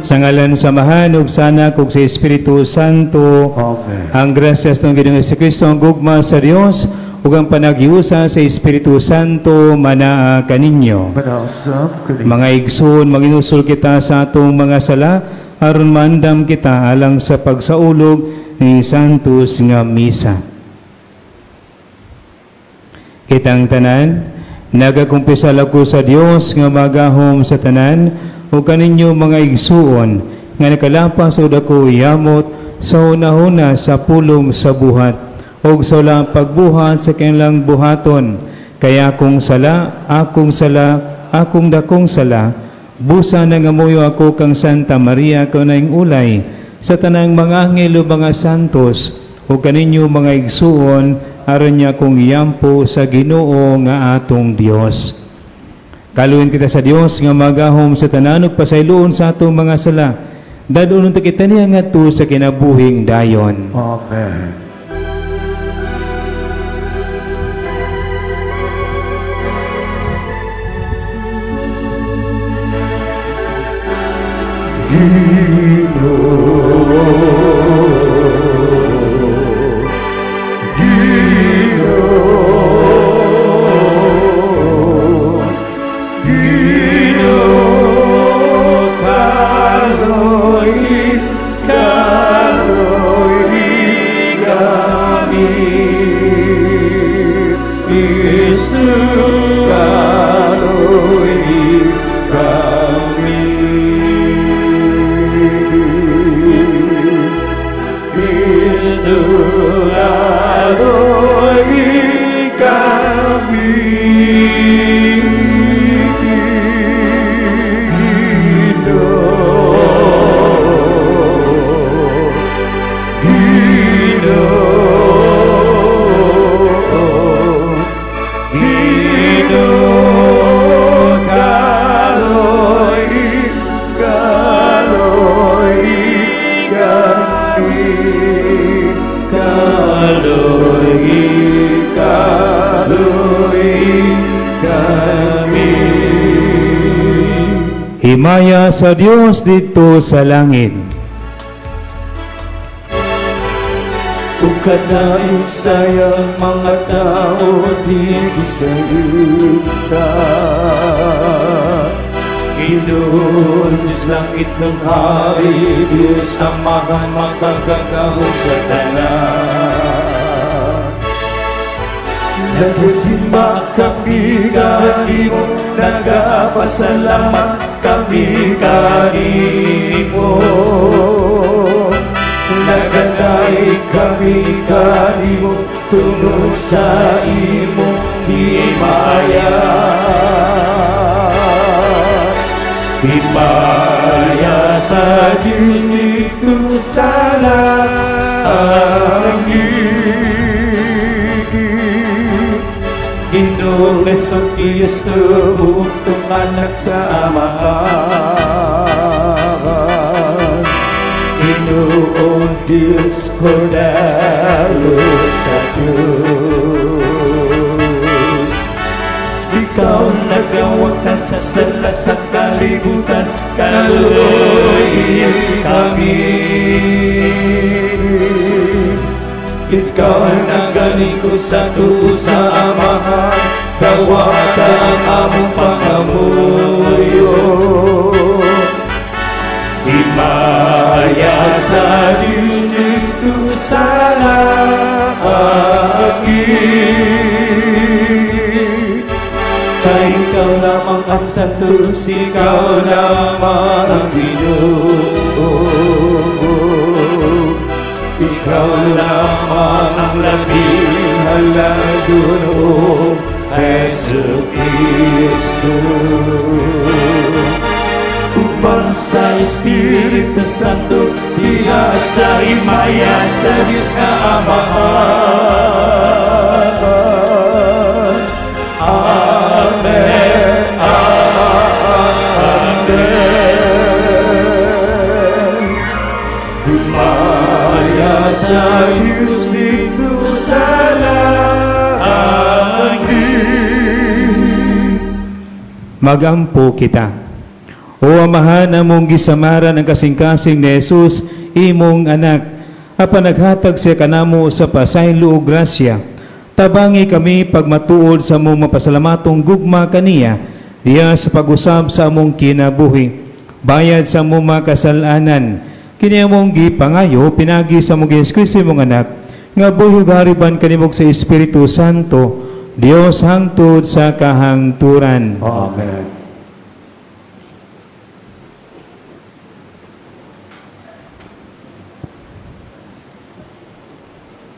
sa ngalan samahan ug sana kog sa Espiritu Santo. Amen. Ang grasyas ng Ginoong Jesucristo, ang gugma sa Dios ug ang panagiusa sa Espiritu Santo manaa kaninyo. Manasap kanin. Mga igsoon, manginusol kita sa atong mga sala aron maandam kita alang sa pagsaulog ni Santos nga misa. Kitang tanan, nagakumpisal ako sa Dios nga magahom sa tanan o kaninyo mga igsuon nga nakalapas o dako yamot sa una-una sa pulong sa buhat o sa wala pagbuhat sa kanilang buhaton. Kaya akong sala, akong dakong sala, busa na ngamuyo ako kang Santa Maria kanang ulay sa tanang mga anghel o mga santos o kaninyo mga igsuon aron niya kong iyampo sa Ginoo nga atong Dios. Kaluin kita sa Dios nga magahom sa tanan ug pasayloon sa atong mga sala. Dadulon ta kita niya ngadto sa kinabuhing dayon. Amen. Himaya sa Dios dito sa langit. Kung kanait sayang mga tao di gisayuta, Inunis langit ng hari Diyos ang mga makagagaw sa tanan. Nagsimba kami kanimo, nagapasalamat kami kanimo. Naganay kami kanimo, tungod sa imo himaya. Himaya sa Diyos dito sa langit. Ginoong Jesucristo, butong anak sa Amahan. Ginoong Diyos, Kordero sa Diyos. Ikaw nagawakan sa sala sa kalibutan, kaluoy kami. Ikaw nagalingkod sa tuo sa Amahan, kawata ang among pangamuyo. Himaya sa Diyos dito sa langit. Kay ikaw lamang ang santos, ikaw lamang ang Ginoo. Ikaw lamang ang labing halaguno, Jesucristo. Upang sa Espiritu Santo, iya sa himaya sa Diyos na Amahan. Amen, amen. Himaya sa Diyos dito sa langit. Magampo kita. O Amahan, among gisamaran ang kasing-kasing ni Jesus, imong anak, apan naghatag siya kanamo sa pasaylo o grasya. Tabangi kami pagmatuod sa among mapasalamatong gugma kaniya, diya sa pag-usab sa among kinabuhi. Bayad sa among mga kasalanan, kini among gipangayo, pinagi sa among Kristo imong anak, nga buhig hariban kanimog sa Espiritu Santo, Dios hangtod sa kahangturan. Amen.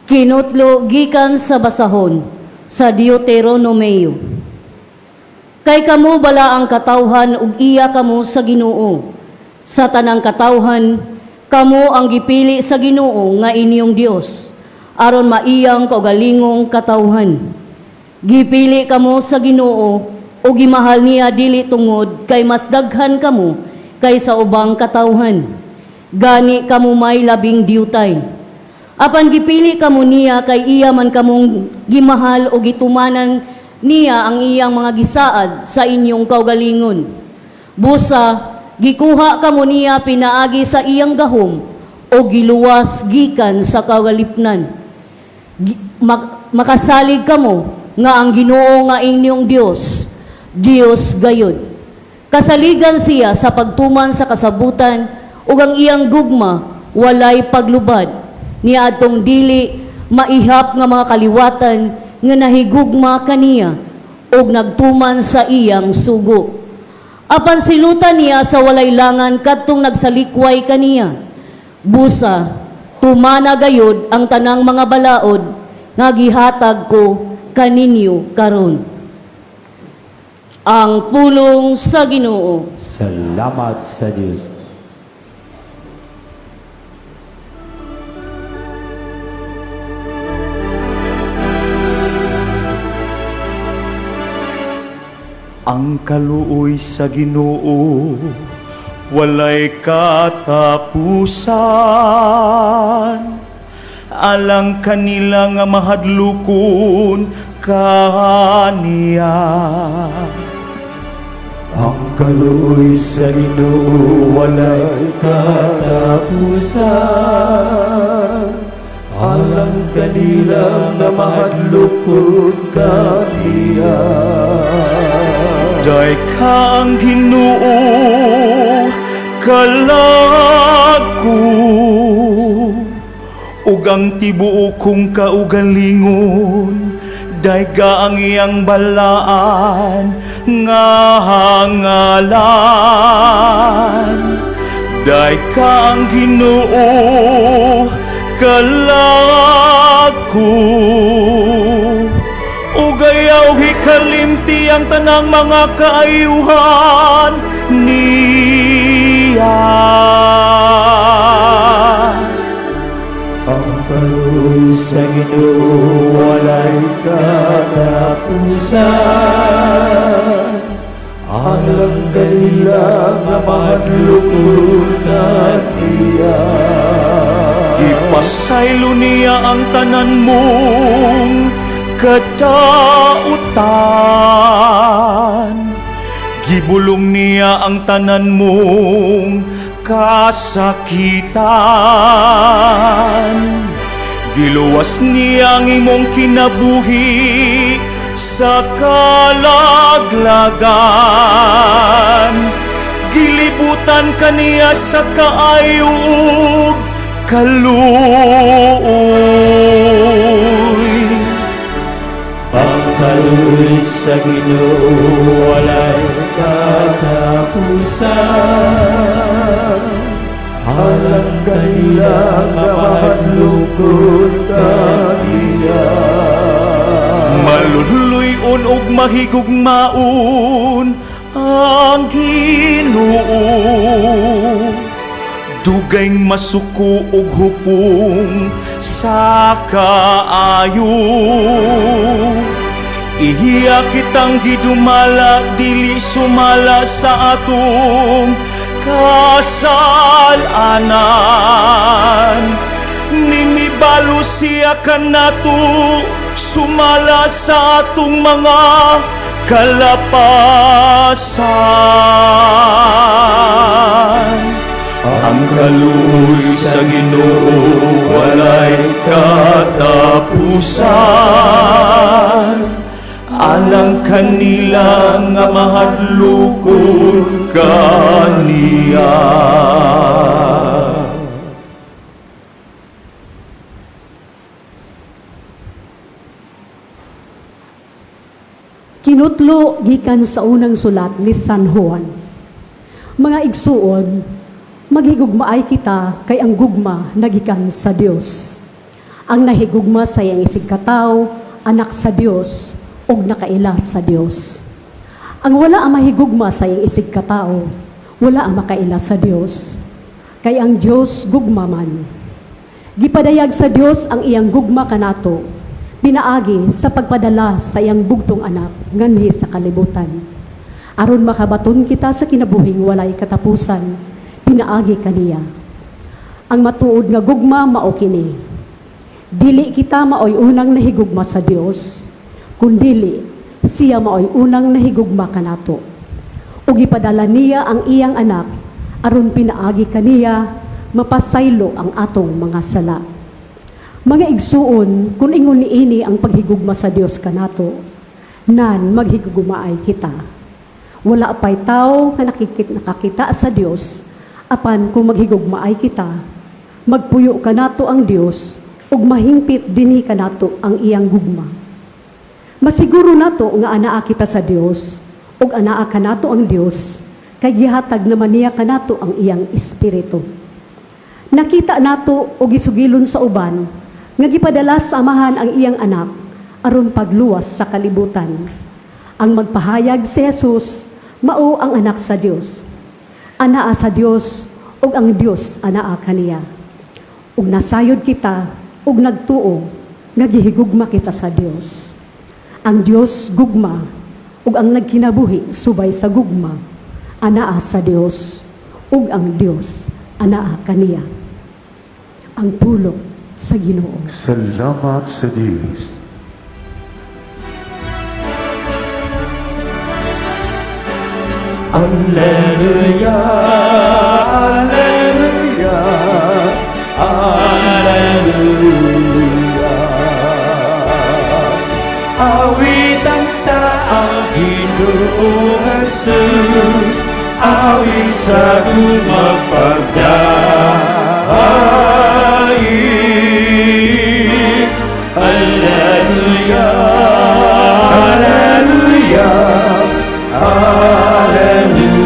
Kinutlo gikan sa basahon sa Deuteronomeo. Kay kamo bala ang katawhan ug iya kamo sa Ginoo. Sa tanang katawhan kamo ang gipili sa Ginoo nga inyong Dios aron maiyang kaugalingong katawhan. Gipili kamo sa Ginoo o gimahal niya dili tungod kay mas daghan kamo kaysa ubang katawhan. Gani kamo may labing diutay. Apan gipili kamo niya kay iya man kamong gimahal o gitumanan niya ang iyang mga gisaad sa inyong kaugalingon. Busa, gikuha kamo niya pinaagi sa iyang gahom o giluwas gikan sa kaugalipnan. Makasalig kamo nga ang Ginoo nga inyong Dios, Dios gayud. Kasaligan siya sa pagtuman sa kasabutan ug ang iyang gugma walay paglubad. Niadtong dili maihap nga mga kaliwatan nga nahigugma kaniya og nagtuman sa iyang sugo. Apan silutan niya sa walay langan kadtong nagsalikway kaniya. Busa, tumana gayud ang tanang mga balaod nga gihatag ko kaninyo karon. Ang pulong sa Ginoo. Salamat sa Diyos. Ang kaluoy sa Ginoo walay katapusan, alang kanila nga mahadlukon kaniya. Ang kaluoy sa Ginoo walay katapusan, alang kanila nga mahadlukon kaniya. Day ka ang Ginoo kalago, ug ang tibuok kong kaugalingon, dayga ang iyang balaan nga hangalan. Dayka ang Ginoo kalago, ug ayaw hikalimti ang tanang mga kaayuhan niya. Ang kaluoy sa Ginoo walay katapusan, alang kanila nga mahadlukon kaniya. Ipasaylo niya ang tanan mong kadautan, gibulong niya ang tanan mong kasakitan. Giluwas niya ang imong kinabuhi sa kalaglagan. Gilibutan kaniya sa kaayog kaluoy. Ang kaluoy sa Ginoo walay katapusan, alang kanila nga mahadlukon kaniya. Maluluyon ug mahigugmaon ang Ginoo, dugay masuko ug hupong sa kaayo. Iya kitang gidumala, dili sumala sa atong kasalanan. Ninibalo siya kanato, sumala sa atong mga kalapasan. Ang kaluoy sa Ginoo walay katapusan. Alang kanila nga mahadlokon kaniya. Kinutlo gikan sa unang sulat ni San Juan. Mga igsuon, maghigugmaay kita kay ang gugma nagikan sa Dios. Ang nahigugma sa iyang isig kataw, anak sa Dios, og nakaila sa Dios. Ang wala ang mahigugma sa iyang isig katao, wala ang makaila sa Dios. Kay ang Dios gugma man. Gipadayag sa Dios ang iyang gugma kanato, pinaagi sa pagpadala sa iyang bugtong anak nganhi sa kalibutan. Aron makabaton kita sa kinabuhing walay katapusan, pinaagi kaniya. Ang matuod nga gugma mao kini. Dili kita maoy unang nahigugma sa Dios, kundili siya maoy unang nahigugma kanato. Ug ipadala niya ang iyang anak aron pinaagi kaniya mapasaylo ang atong mga sala. Mga igsuon, kung ingon niini ang paghigugma sa Dios kanato, nan maghigugmaay kita. Wala pay tao nga nakakita sa Dios, apan kung maghigugmaay kita, magpuyo kanato ang Dios ug mahingpit dinhi kanato ang iyang gugma. Masiguro nato nga anaa kita sa Dios ug anaa kanato ang Dios kay gihatag naman niya kanato ang iyang espiritu. Nakita nato og isugilon sa uban nga gipadala sa amahan ang iyang anak aron pagluwas sa kalibutan. Ang magpahayag si Jesus mao ang anak sa Dios. Anaa sa Dios ug ang Dios anaa kaniya. Ug nasayod kita ug nagtuo nga gihigugma kita sa Dios. Ang Dios gugma ug ang nagkinabuhi subay sa gugma anaa sa Dios ug ang Dios anaa kaniya. Ang pulong sa Ginoo. Salamat sa Diyos. Alleluia, Alleluia, Alleluia. Awit ang taang Ginoo Jesus, awit sa gumagpagdaig. Alleluia, Alleluia, Alleluia.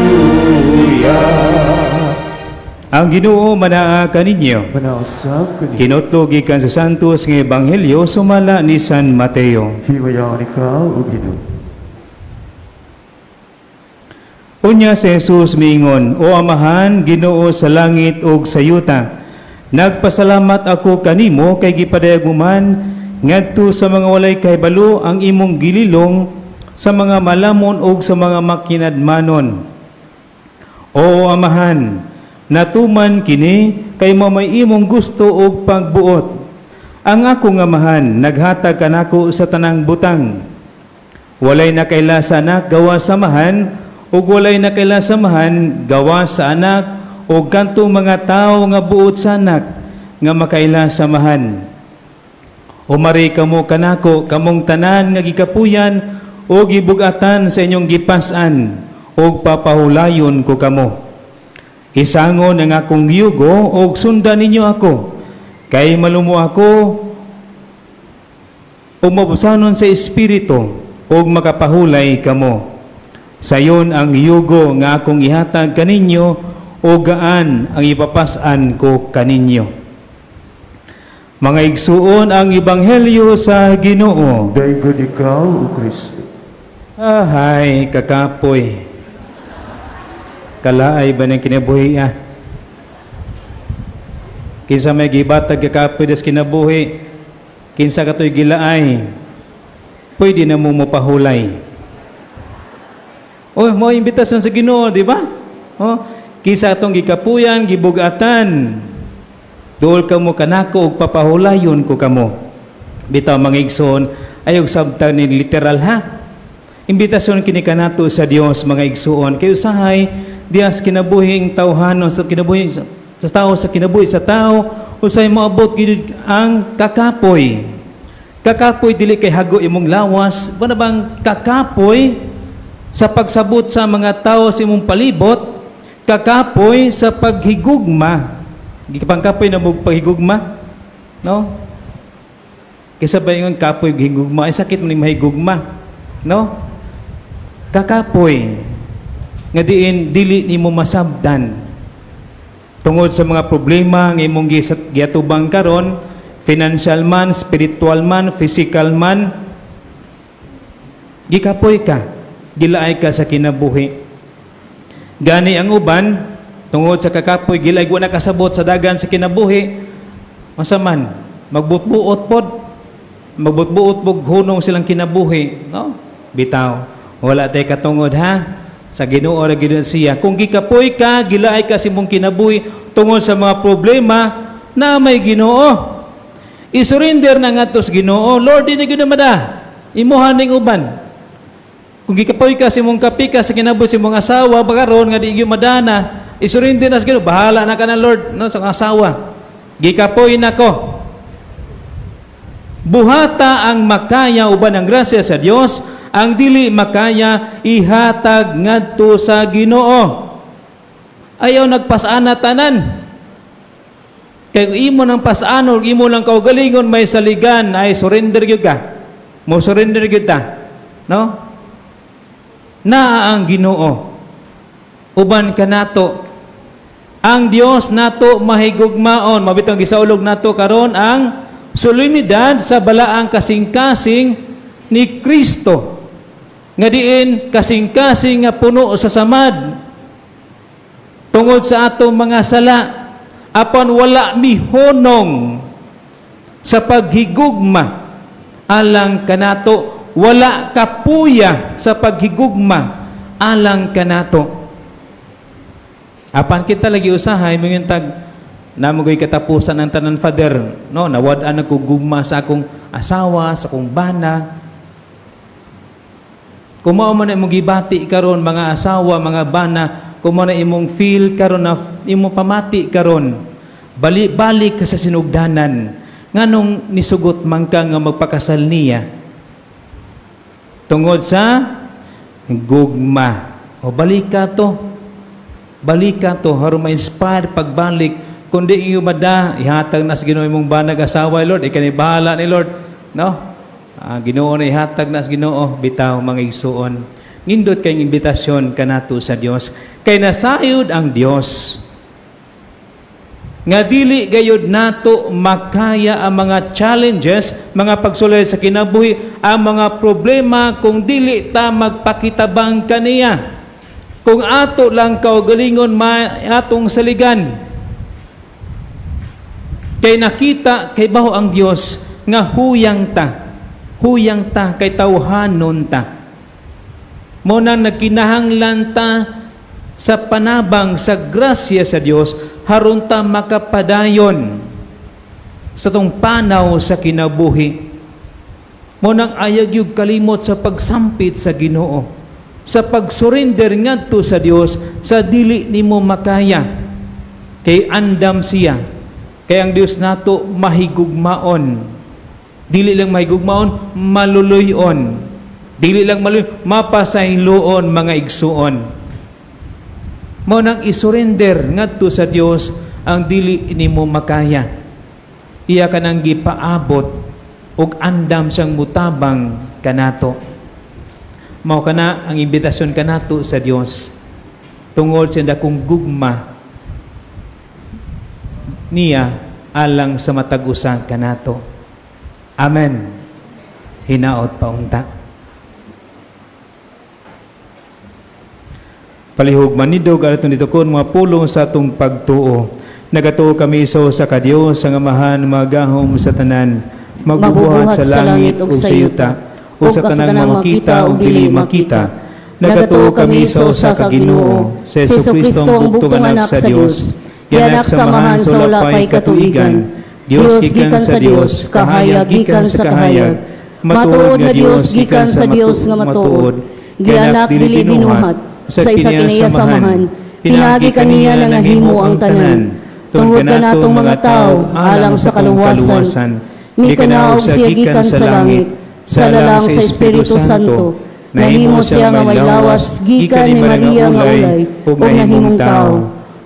Ang Ginoo manaa kaninyo. Manausap ko ni Kinutlo gikan sa Santos nga Ebanghelyo sumala ni San Mateo. hiwayaw ni ka o Ginoo. Unya si Jesus miingon, O Amahan, Ginoo sa langit ug sa yuta, nagpasalamat ako kanimo kay gipadayag mo man ngadto sa mga walay kahibalo ang imong gililong sa mga malamon ug sa mga makinadmanon. O Amahan, natuman kini kay mamay imong gusto og pagbuot. Ang akong amahan naghatag kanako sa tanang butang. Walay nakaila sa anak gawa sa amahan ug walay nakaila sa amahan gawa sa anak ug kantong mga tawo nga buot sa anak nga makaila sa amahan. Umari kamo kanako kamong tanan nga gikapuyan o gibugatan sa inyong gipas-an ug papahulayon ko kamo. Isangon ang akong yugo ug sundan ninyo ako, kay malumo ako ug mabusanon sa espiritu ug makapahulay kamo. Sayon ang yugo nga akong ihatag kaninyo o gaan ang ipapasan ko kaninyo. Mga igsuon ang Ebanghelyo sa Ginoo. Daigod ikaw o Kristo. Ahay, kakapoy. Kalaay ba ng kinabuhi Kinsa may gibatag kakapoy das kinabuhi, kinsa katoy gilaay, pwede na mo mapahulay. O, mo imbitasyon sa Ginoo, di ba? O, kinsa atong gikapuyan, gibugatan, dool ka mo kanako ug papahulayon ko kamo. Bitaw mga igsoon, ayog sabtang ni literal ha. Imbitasyon kini kanato sa Dios mga igsuon kay usahay dias kinabuhing tawhanon sa kinabuhi sa tao sa kinabuhi sa tao usay moabot gid ang kakapoy. Kakapoy dili kay hago imong lawas, bana bang kakapoy sa pagsabot sa mga tao sa imong palibot, kakapoy sa paghigugma. Gipangkapoy na mo paghigugma, no? Kaysa ba yung kapoy higugma, ay sakit mo ni mahigugma, no? Kakapoy nga diin dili nimo masabdan tungod sa mga problema nga imong giatubang karon, financial man, spiritual man, physical man, gikapoy ka, gilaay ka sa kinabuhi. Gani ang uban tungod sa kakapoy gilay wa nakasabot sa dagan sa kinabuhi, masaman magbutbuot pod, magbutbuot pog hunong silang kinabuhi, no? Bitaw, wala tay katungod ha sa Ginoo ra gid siya. Kung gikapoy ka, gilaay ka sa imong kinabuhi tungod sa mga problema na may Ginoo, isurrender na ngadto sa Ginoo. Lord, di na gyud mada imuhan ning uban. Kung gikapoy ka sa imong kapika sa kinabuhi sa imong asawa bagaron nga di gyud madana, isurrender na sa Ginoo. Bahala na ka na Lord, no, sa asawa. Gikapoy nako. Buhata ang makaya uban ang grasya sa Dios, ang dili makaya ihatag ngadto sa Ginoo. Ayaw nagpasana tanan. Kay imo nang pasano, imo lang kaugalingon may saligan, ay surrender gyud ka. Mo surrender gyud ta, no? Na ang Ginoo uban kanato. Ang Dios nato mahigugmaon, mabitang gisaulog nato karon ang solemnidad sa balaang kasing-kasing ni Kristo. Nga diin kasing-kasing nga puno sa samad tungod sa atong mga sala, apan wala mihonong sa paghigugma alang kanato, wala kapuya sa paghigugma alang kanato. Apan kita lagi usahay mangintag namogoy katapusan ng tanan, Father, no, nawad-an ako gugma sa akong asawa, sa akong bana. Kung mao man imong gibati karon mga asawa, mga bana, kung mao na imong feel karon na imong pamati karon, balik ka sa sinugdanan. Nganong nisugot man ka nga magpakasal niya tungod sa gugma. O balik ka to haron ma-inspire pagbalik. Kundi iyo mada ihatag na sa Ginoo imong banag asawa, Lord, ikani bahala ni Lord, no? Ginoo na ihatag na sa Ginoo. Bitaw mga igsuon, nindot kay imbitasyon kanato sa Dios, kay nasayod ang Dios nga dili gayud nato makaya ang mga challenges, mga pagsulay sa kinabuhi, ang mga problema kung dili ta magpakitabang kaniya. Kung ato lang kaugalingon atong saligan, kay nakita kay baho ang Dios nga huyang ta kay tawhanon ta. Mo nang nagkinahanglan ta sa panabang sa grasya sa Dios haron ta makapadayon sa tong panaw sa kinabuhi. Mo nang ayag yung kalimot sa pagsampit sa Ginoo, sa pagsurrender ngadto sa Dios sa dili nimo makaya, kay andam siya. Kaya ang Dios nato mahigugmaon. Dili lang mahigugmaon, maluluyon. Dili lang maluluyon, mapasayloon mga igsuon. Mao nang isurrender ngadto sa Dios ang dili nimo makaya. Iya ka nang gipaabot og andam siyang mutabang kanato. Mao kana ang imbitasyon kanato sa Dios tungod sa dakong gugma niya alang sa matag-usa kanato. Amen. Hinaot paunta. Palihog manidog aton dito kon mga pulong sa atong pagtuo. Nagatuo kami sa kadios sa amahan magahom sa tanan, magbubuhat sa langit ug sa yuta, o sa tanang makita ug dili makita. Nagatuo kami sa Ginoo, sa Jesucristo ang buktong anak sa Dios. Yanak samahan sa walapay katuigan, Dios gikan sa Dios, kahayag gikan sa kahayag, matuod nga Dios gikan sa Dios nga matuod, gianak dili binuhat, sa isa kiniya samahan, pinagi kaniya na nahimo ang tanan. Tungod ka natong mga tao, alang sa kaluwasan, mi kanaog siya gikan sa langit, sa lalang sa Espiritu Santo, nahimo siya nga may lawas, gikan ni Maria nga ulay, ug nahimong tao.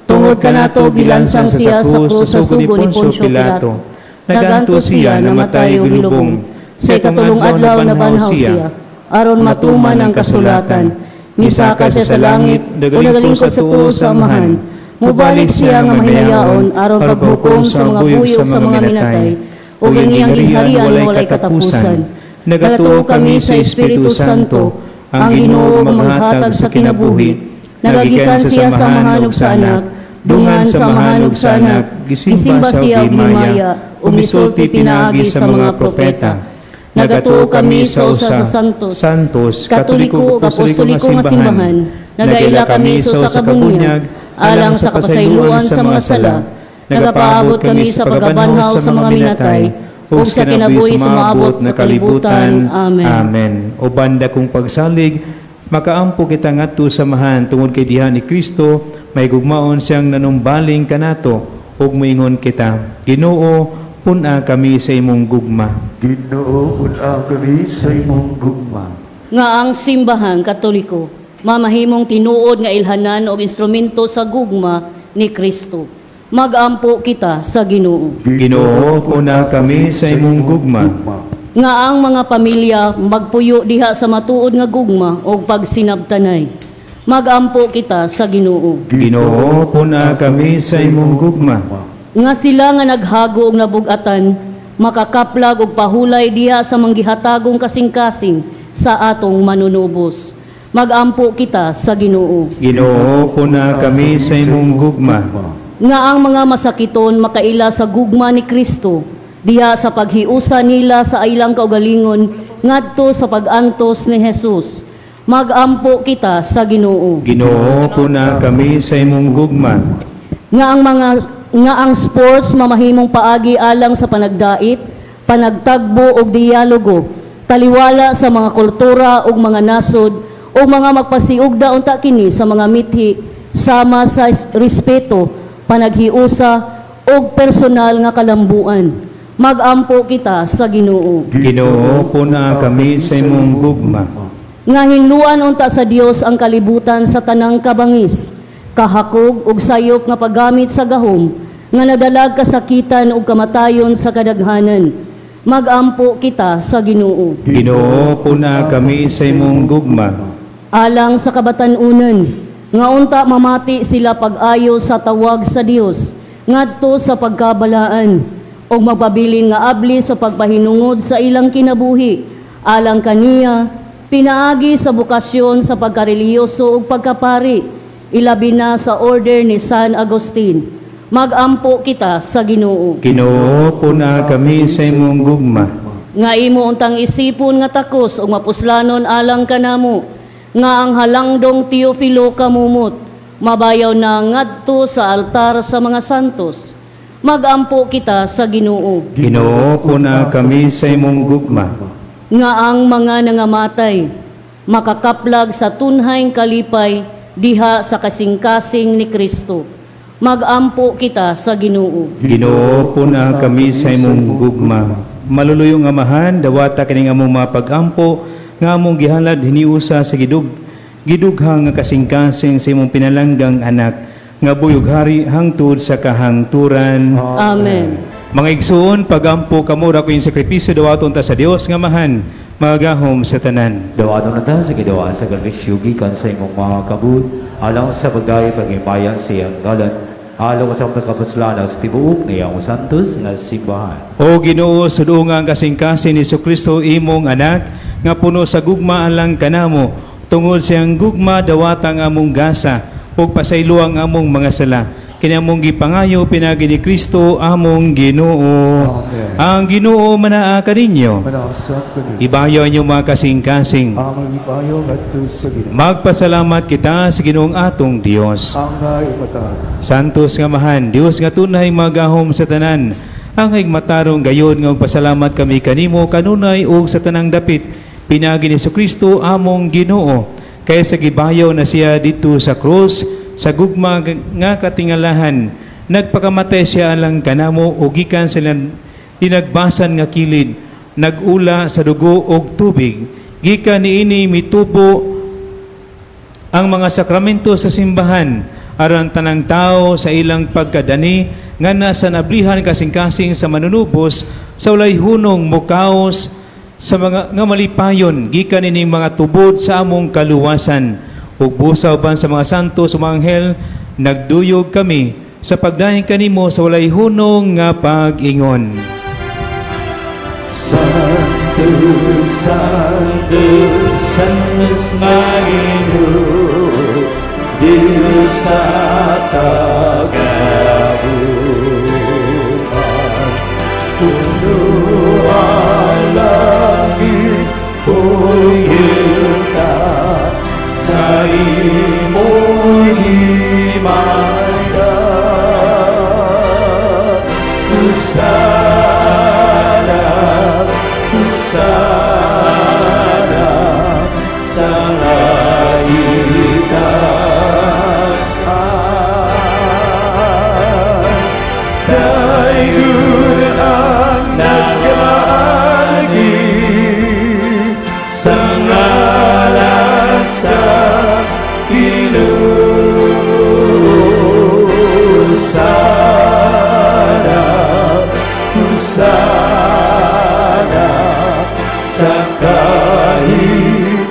Tungod ka nato, gilansang siya sa krus sa sugo ni Poncio Pilato. Naganto siya, namatay ug gilubong. Sa ikatulong adlaw nabanhaw siya, aron matuman ang kasulatan. Misaka siya sa langit, o nagalingkod sa tuo sa amahan. Mubalik siya nga mahimayaon, aron paghukom sa mga buyog sa mga minatay, ug ang iyang gingharian walay katapusan. Nagatuo kami sa Espiritu Santo, ang Ginoo maghatag sa kinabuhi. Nagagikan siya sa mahanog sa anak, dungan sa mahanog sa anak, gisimba siya og himaya, umisulti pinaagi sa mga propeta. Nagatuo kami sa usa sa santos, katoliko ug apostoliko nga simbahan. Nagaila kami sa usa ka bunyag, alang sa kapasayloan sa mga sala. Nagapaabot kami sa pagkabanhaw sa mga minatay, ug sa kinabuhi sa maabot na kalibutan. Amen. Amen. O banda kong pagsalig, makaampo kita ngadto samahan tungod kay diha ni Kristo, may gugmaon siyang nanumbaling kanato, ug moingon kita, Ginoo, puna kami sa imong gugma. Ginoo, puna kami sa imong gugma. Nga ang simbahan katoliko, mamahimong tinuod nga ilhanan o instrumento sa gugma ni Kristo. Magampo kita sa Ginoo. Ginoo, puna kami sa imong gugma. Nga ang mga pamilya magpuyo diha sa matuod nga gugma o pagsinabtanay. Magampo kita sa Ginoo. Ginoo, puna kami sa imong gugma. Nga sila nga naghago og nabugatan, makakaplag og pahulay diha sa manggihatagong kasing-kasing sa atong manunubos. Magampo kita sa Ginoo. Ginoo, puna kami sa imong gugma. Nga ang mga masakiton makaila sa gugma ni Kristo, diha sa paghiusa nila sa ilang kaugalingon ngadto sa pag-antos ni Jesus. Magampo kita sa Ginoo. Ginoo, puna kami sa imong gugma. Nga ang sports mamahimong paagi alang sa panagdait, panagtagbo ug dialogo, taliwala sa mga kultura ug mga nasod ug mga magpasiugda unta kini sa mga mithi sama sa respeto, panaghiusa ug personal nga kalambuan. Magampo kita sa Ginoo. Ginoo, puna kami sa imong gugma. Nga hinluan unta sa Dios ang kalibutan sa tanang kabangis, kahakog ug sayop nga paggamit sa gahom, nga nadalag kasakitan ug kamatayon sa kadaghanan. Magampo kita sa Ginoo. Ginoo, puna kami sa imong gugma. Alang sa kabatanunan, nga unta mamati sila pag-ayo sa tawag sa Dios, ngadto sa pagkabalaan, ug magpabilin nga abli sa pagpahinungod sa ilang kinabuhi, alang kaniya, pinaagi sa bukasyon sa pagkareliyoso ug pagkapari, ilabi na sa order ni San Agustin. Magampo kita sa Ginoo. Ginoo, puna kami sa imong gugma. Nga imo untang isipon nga takos ug mapuslanon alang kanamo, nga ang halangdong Teofilo kamumot, mabayaw na ngadto sa altar sa mga santos. Magampo kita sa Ginoo. Ginoo, puna kami sa imong gugma. Nga ang mga nangamatay, makakaplag sa tunhayng kalipay diha sa kasing-kasing ni Kristo. Magampo kita sa Ginoo. Ginoo, puna kami sa imong gugma. Maluluyong amahan, dawata kining among mapag-ampo, nga among gihalad hiniusa sa gidughang nga kasing-kasing sa imong pinalanggang anak, nga buyog hari hangtod sa kahangturan. Amen. Mga igsoon, pagampo kamo ra ko yung sakripisyo dawaton ta sa Dios nga mahan, magahom sa tanan. Dawaton na ta sa gidawa sa sakripisyo gikan sa imong mga kabut, alang sa pagdayo paghimayan sa iyang galan, alang sa pagkapuslanan sa tibuok na iyang santos nga simbahan. O Ginoo, sudungan kasing-kasing ni Kristo imong anak, nga puno sa gugma lang kanamo, tungod siyang gugma dawatang among gasa, ug pasayloang among mga sala. Kini among gipangayo pinagi ni Kristo among Ginoo. Amen. Ang Ginoo manaa kaninyo. Manasa ko ni. Ibayo niyo mga kasing-kasing. Amang ibayo ngadto sa Ginoo. Magpasalamat kita sa Ginoong atong Dios. Angay matag. Santos nga mahan, Dios nga tunay magahom sa tanan. Ang higmatarong gayon nga pasalamat kami kanimo kanunay ug sa tanang dapit. Pinagi ni Kristo among Ginoo. kaya sa gibayaw na siya dito sa krus, sa gugma nga katingalahan, nagpakamatay siya alang kanamo o gikan sila dinagbasan nga kilid, nagula sa dugo og tubig, gikan niini mitubo ang mga sakramento sa simbahan, aron tanang tao sa ilang pagkadani nga nasa nablihan kasing-kasing sa manunubos sa walay hunong mukaos sa mga nga malipayon gikan ining mga tubod sa among kaluwasan ug busaw ban sa mga santos ug mga anghel nagduyog kami sa pagdayon kanimo sa walay hunong nga pag-ingon. Santos, Santos, Santos Magino, Diyos sa tagabuhan, puno ang langit, o yuta, sa imo'y himaya, Usara sa laitasan, daigud ang nagagi sa ngalan sa Ginoo. Usara sa kahitasan.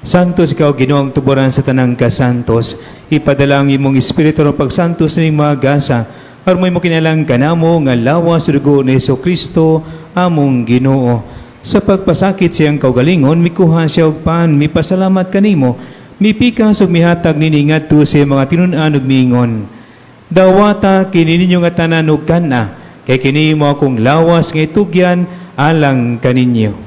Santos ikaw Ginoong tuburan sa tanang kasantos, ipadala ang imong espiritu ng pagsantos ning mga gasa, aron mo kinalang kanamo nga lawas sa dugo ni Jesucristo among Ginoo. Sa pagpasakit siyang kaugalingon, mikuha siya og pan, mipasalamat kanimo, mipikas ug mihatag nini ngadto sa mga tinun-an ug miingon. Dawata kini ninyo nga tanan ug kana, kay kini mo akong lawas nga itugyan alang kaninyo.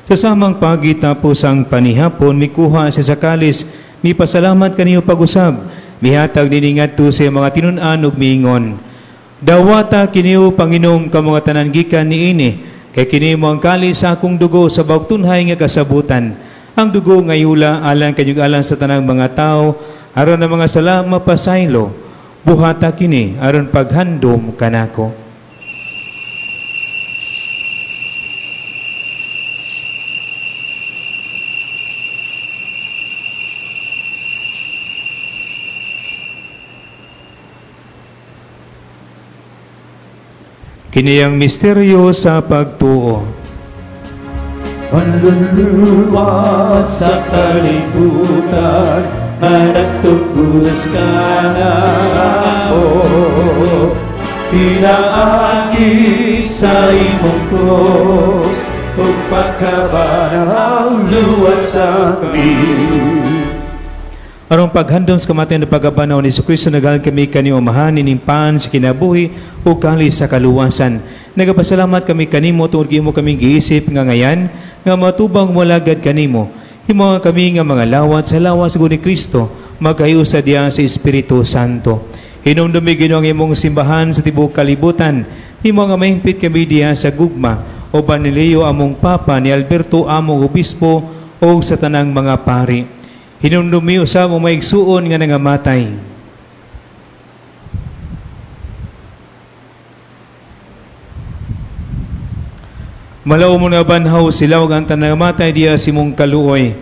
Sa samang pagitapos ang panihapon, mikuha sa sakalis, mipasalamat kaniyo pag-usab, mihatag nini ngadto sa mga tinun-an ug miingon. Dawata kiniyo Panginoong kamong tanan gikan niini, kay kini mo ang kalis sa akong dugo sa bawtunhay nga kasabutan. Ang dugo nga yula alang kanyug alang sa tanang mga tao, aron ang mga sala mapasaylo, buhata kini aron paghandom kanako. Kini ang misteryo sa pagtuo. Manluluwa sa kalibutan, nagtubos ka na ako. Pinaagi sa imong cross, ug pagkabanaw luwas sa kami. Arong paghandom sa kamatayan na pagabanaw ni Jesucristo, nagal kami kaniyo amahan inimpan sa kinabuhi o kalis sa kaluwasan. Nagapasalamat kami kanimo tungod mo kami giisip nga ngayan nga matubang walagad kanimo. Himo nga kami nga mga lawat sa lawas ni Kristo, magkahiusa diya sa Espiritu Santo. Hinumdumi Ginoo ang imong simbahan sa tibuok kalibutan. Himo nga mahingpit kami diya sa gugma o Banileo among Papa, ni Alberto among Obispo o sa tanang mga pari. Hinumdumi usab mo maigsuon nga nangamatay. Malaw mo nga banhaw sila ug ang tanangamatay diya simong kaluoy.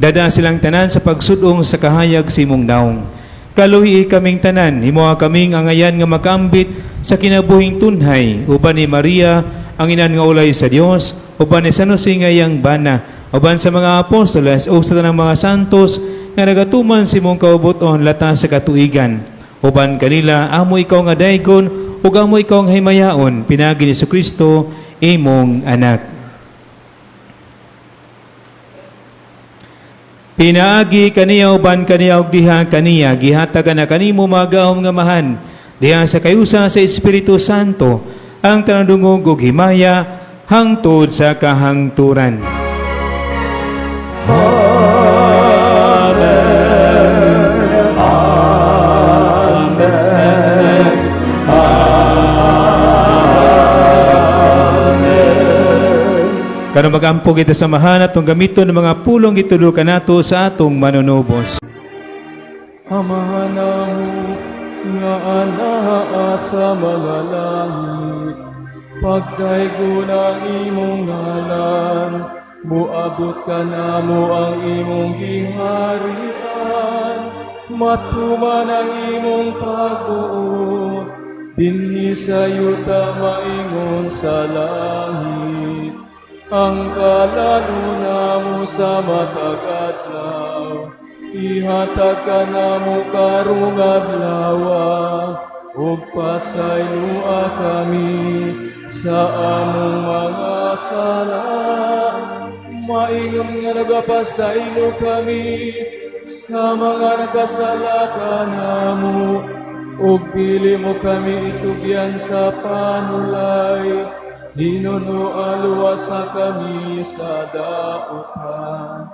Dada silang tanan sa pagsudong sa kahayag simong daong. Kaluhi kaming tanan, himo kaming angayan nga makambit sa kinabuhing tunhay, uban ni Maria ang inan nga ulay sa Dios, uban ni San Jose nga iyang bana, uban sa mga apostoles o sa tanang mga santos nga nagatuman si mong kaubuton latas sa katuigan. Uban kanila, amo ikaw nga daygon ug amo ikaw nga himayaon, pinagi ni Jesucristo imong anak. Pinaagi kaniya uban kaniya ug diha kaniya gihatagan na kanimo magahom nga mahan diha sa kayusa sa Espiritu Santo ang tanadungog ug himaya hangtod sa kahangturan. Karon magampo kita samahan atong gamiton ng mga pulong gitulo kanato sa atong manunubos. Amahan namo nga anaa sa mga langit, pagdaygo ng imong ngalan, muabot ka namo ang imong giharian, matuman ang imong pagbuot, dinhi sa yuta maingon sa langit, ang kalaluna mo sa matag adlaw, ihatag ka namo karong adlaw, ug pasaylua kami sa among mga sala. Maingon nga nagapasaylo kami sa mga nagkasala kanamo, ug dili mo kami itugyan sa panulay, hinunualuwasa kami sa daotan.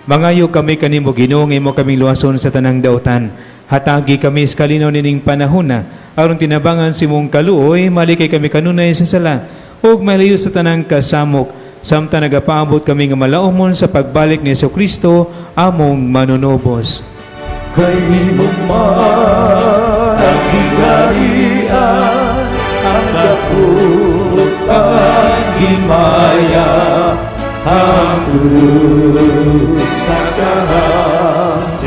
Mangayo kami kanimo Ginoo, nga imo kaming luwason sa tanang daotan. Hatagi kami sa kalinaw nining panahon na, aron tinabangan si mong kaluoy, malikay kami kanunay sa sala, ug malayo sa tanang kasamok, samtang nagapaabot kami nga malaumon sa pagbalik ni Jesucristo, among manunubos. Kay imong man ang higarian, ang dakot ang himaya, hangtod sa kahangturan.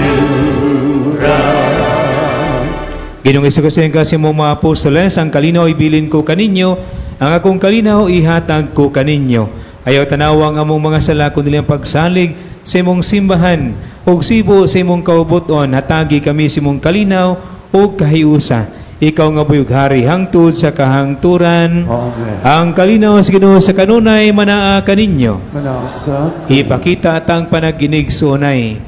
Ginoong Jesucristo ang kasi mong mga apostoles, ang kalinaw ibilin ko kaninyo, ang akong kalinaw ihatag ko kaninyo. Ayaw tanawa ang among mga sala kundi ang pagsalig sa imong simbahan, ug sibo sa imong kaubuton, hatagi kami sa imong kalinaw ug kahiusa. Ikaw nga buyog hari hangtod sa kahangturan. Amen. Ang kalinaw sa Ginoo sa kanunay manaa kaninyo. Manasa Ipakita atang panaginig sunay.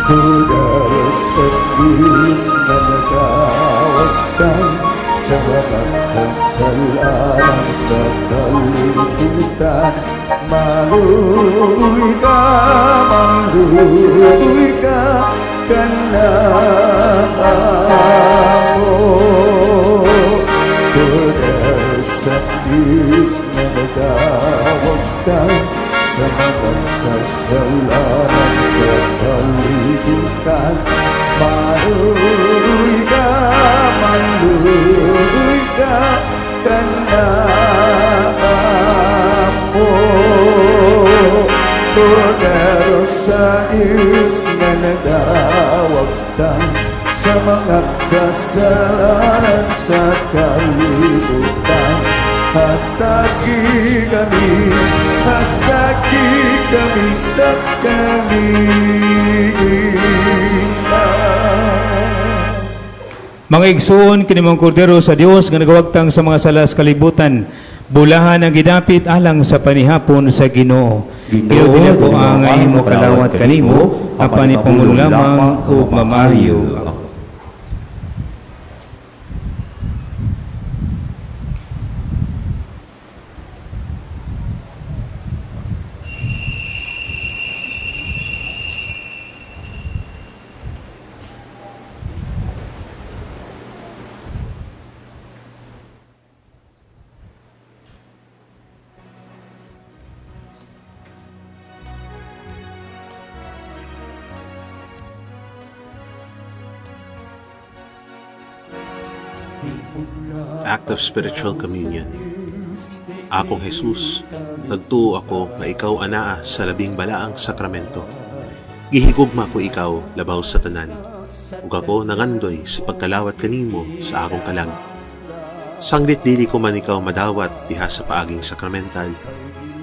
Kudara sa Diyos na nagawag ka sa mga kasalanan sa kalibutan. Maluoy ka kanamo. Kudara sa Diyos na nagawag ka sa mga kasalanan sa kalibutan. Maluoy ka kanamo. Kordero sa Diyos na nagawag ka sa mga kasalanan sa kalibutan. Hatagi kami sa kaligtasan. Mga igsoon, kinimong kordero sa Dios nga nagawagtang sa mga sala sa kalibutan, bulahan ang gidapit alang sa panihapon sa Ginoo. Ginoo dili ko ang imo kalawat kanimo, apan ipamulo lamang ug mamayo. Act of Spiritual Communion. Akong Jesus, nagtuo ako nga ikaw anaa sa labing balaang sakramento. Gihigugma ko ikaw labaw sa tanan, ug ako nangandoy sa pagkalawat kanimo sa akong kalag. Sanglit dili ko man ikaw madawat diha sa paaging sakramental,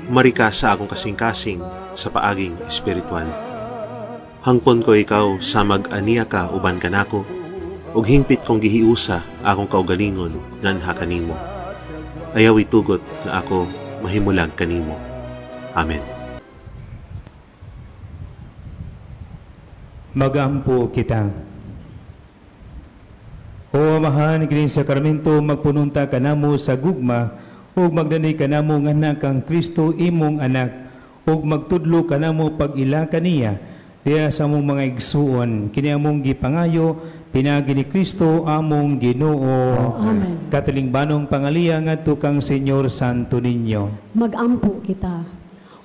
marika sa akong kasing-kasing sa paaging espiritual. Hangpon ko ikaw sa mag-aniya ka uban kanako, ug hingpit kong gihiusa akong kaugalingon nganha kanimo. Ayaw itugot nga ako mahimulag kanimo. Amen. Magampo kita. O Amahan, kining sakramento magpununta kanamo sa gugma ug magdanay kanamo nga anak kang Kristo imong anak. ug magtudlo kanamo pag ila kaniya diha sa among mga igsuon kini among gipangayo pinagi ni Kristo among Ginoo. Amen. Katilingbanong pangaliya ngadto kang Senyor Santo Niño. Magampo kita.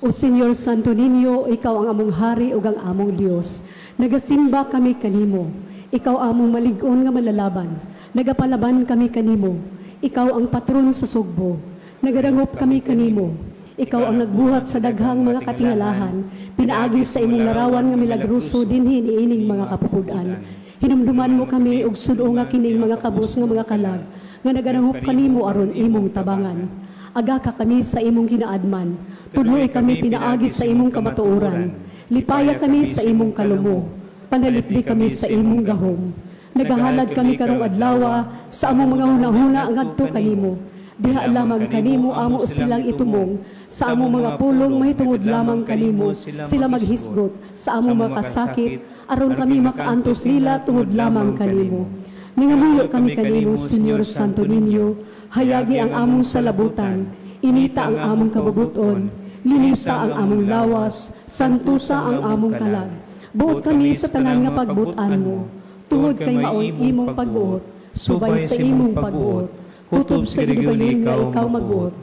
O Senyor Santo Niño, ikaw ang among hari ug ang among Dios. Nagasimba kami kanimo. Ikaw among malig-on nga malalaban. Nagapalaban kami kanimo. Ikaw ang patron sa sugbo. Nagadangop kami kanimo. Ikaw ang nagbuhat sa daghang mga katingalahan. Pinaagi sa imong larawan nga milagroso dinhi niining mga kapupudan. Hinumduman mo kami og sudo nga kining mga kabus nga mga kalag nga nagadangop kanimo aron imong tabangan. Aga ka kami sa imong kinaadman. Tudloy kami pinaagi sa imong kamatuoran. Lipaya kami sa imong kalumo. Panalipdi kami sa imong gahom. Nagahalad kami karong adlaw sa among mga hunahuna ngadto kanimo. Diha lamang kanimo amo silang itumong. Sa among mga pulong mahitungod lamang kanimo sila maghisgot sa among mga kasakit aron kami makaantos nila tungod lamang kanimo. Ningamuyo kami kanimo, Senyor Santo Niño, hayagi ang among salabutan, inita ang among kabubuton, linisa ang among lawas, santusa ang among kalag. Buot kami sa tanan nga pagbutan mo, tungod kay maoy imong pagbuot, subay sa imong pagbuot, kutob sa gidugayon nga ikaw magbuot.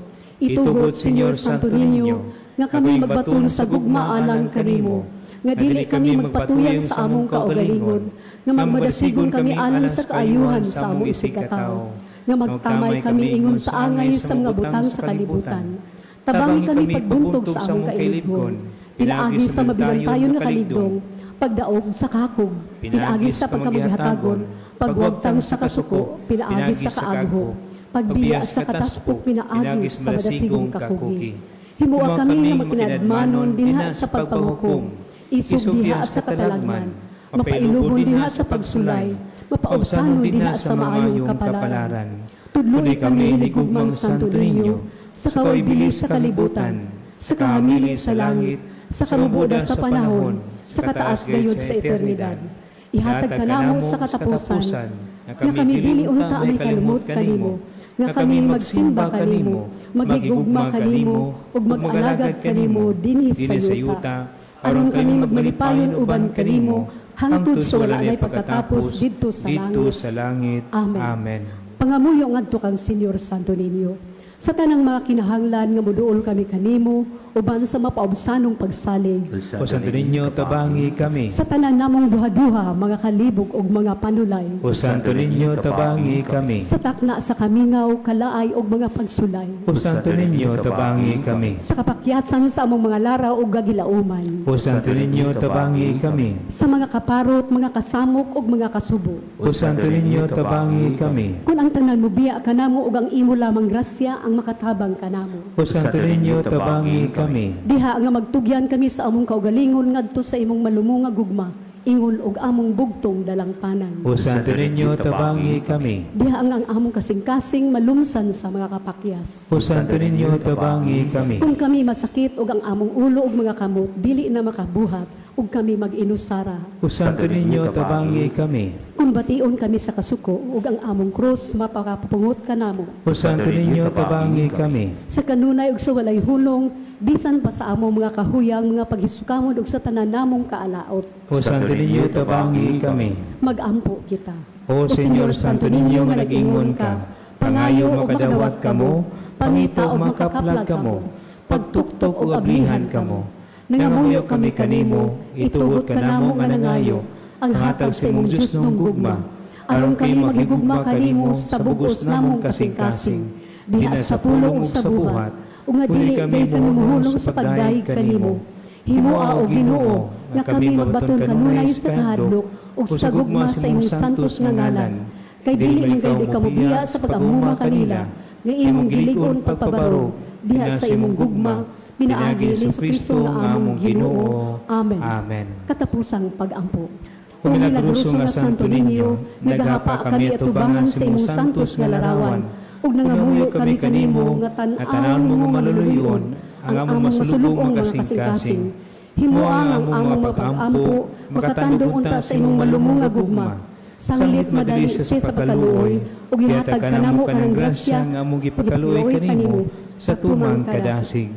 Itugod, Senyor Santo Niño, nga kami magbaton sa gugmaanan kanimo, nga dili kami magpatuyang sa among kaugalingon, nga magmadasigon kami alang sa kaayuhan sa among isigkataw, nga magtamay kami ingon sa angay sa mga butang sa kalibutan. Tabangi kami pagbuntog sa among kailibgon, pinaagi sa mabilantayon nga kaligdong, pagdaog sa kakog, pinaagi sa pagkamagihatagon, pagwagtang sa kasuko, pinaagi sa kaagho, pagbiya sa kataspok, pinaagi sa madasigong kakugi. Himuwa kami nga magkinadmanon dinha sa pagpanghukom, isog diha sa katalagman, mapailubon diha sa pagsulay, mapaubsanon diha sa maayong kapalaran. Tudloy kami hinigugmang Santo Niño, sa kawibilis sa kalibutan, sa kahamili sa langit, sa karuboda sa panahon, sa kataas gayud sa eternidad. Ihatag ka namo sa katapusan, nga kami dili unta may kalumot kanimo, nga kami magsimba kanimo, maghigugma kanimo, ug mag-alagad kanimo dinhi sa yuta. Aron kami magmalipayon uban kanimo, hangtod sa wala na'y pagkatapos didto sa langit. Amen. Pangamuyo ngadto kang Senyor Santo Niño. Sa tanang mga kinahanglan nga moduol kami kanimo, uban sa mapaubsanong pagsalig. O Santo Niño, tabangi kami. Sa tanan namong duha-duha, mga kalibog ug mga panulay. O Santo Niño, tabangi kami. Sa takna sa kamingaw, kalaay ug mga pagsulay. O Santo Niño, tabangi kami. Sa kapakyasan sa among mga laraw ug gagilauman. O Santo Niño, tabangi kami. Sa mga kaparot, mga kasamok ug mga kasubo. O Santo Niño, tabangi kami. Kung ang tanan mo biya kanamo ug ang imo lamang grasya ang makatabang kanamo. O Santo Niño, tabangi kami. Diha nga magtugyan kami sa among kaugalingon ngadto sa imong malumong nga gugma, ingon og among bugtong dalangpanan. O Santo Niño, tabangi kami. Diha ang among kasing-kasing malumsan sa mga kapakyas. O Santo Niño, tabangi kami. Kung kami masakit og ang among ulo ug mga kamot dili na makabuhat ug kami mag-inusara. O Santo Niño, tabangi kami. Kung bation kami sa kasuko ug ang among krus mapakapungot kanamo. O Santo Niño, tabangi kami. Sa kanunay ug sa walay hulong, bisan pa sa among mga kahuyang mga paghisukamon ug sa tanan namong kaalaot. O Santo Niño, tabangi kami. Magampo kita. O Senyor Santo Niño, nga nag-ingon ka, pangayo makadawat kamo, pangita o makaplag kamo, pagtuktok o ablihan kamo. Nangamuyo kami kanimo, itugot ka namo nga nangayo, ang hatag sa imong Diyos nung gugma, aron kami maghigugma kanimo sa bugos namong kasing-kasing, diha sa pulong ug sa buhat, ug nga dili kay kami mohulong sa pagdayeg kanimo. Himoa o Ginoo, nga kami magbaton kanunay sa kahadlok ug sa gugma sa imong santos nga ngalan. Kay dili man kay ikamubiya sa pag-amuma kanila, nga imong gilig-on pagpabaro, diha sa imong gugma, pinaagi ni Jesucristo nga among Ginoo. Amen. Amen. Katapusang pag-ampo. O milagroso nga Santo Niño, naghahapa kami atubangan sa imong santos nga larawan, ug nangamuyo kami kanimo nga tan-awon mo maluluyon, ang among masulubong mga kasing-kasing. Himuang ang among mapag-ampo, makatandong unta sa imong malumong nga gugma. Sanglit madali siya sa pagkaluoy, ug ihatag kanamo kanang grasya nga among gipakaluoy kanimo sa tumang kadasig.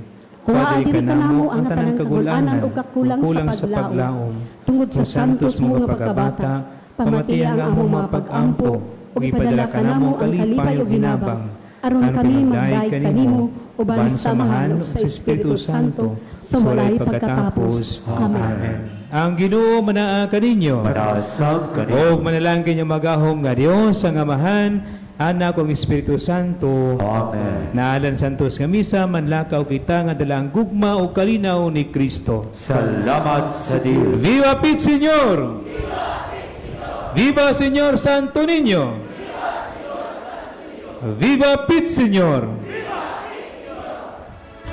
Kuha diri kanamo ang tanang kagulanan ug kakulang sa paglaom. Tungod sa santos mo nga pagkabata, pamatiang ang among mga pag-ampo, ug ipadala kanamo ang kalipay ug hinabang. Aron kami magday kanimo uban samahan sa Espiritu Santo sa walay pagkatapos. Amen. Ang Ginoo manaa kaninyo. Manasab kanimo. O manalangin niyo magahom nga Dios ang Amahan, Anak ug Espiritu Santo. Amen. Naalan santos nga misa manlakaw kita nga dalang gugma o kalinaw ni Kristo. Salamat sa Diyos. Viva Pit Señor! Viva Señor Santo Niño! Viva Pit Señor!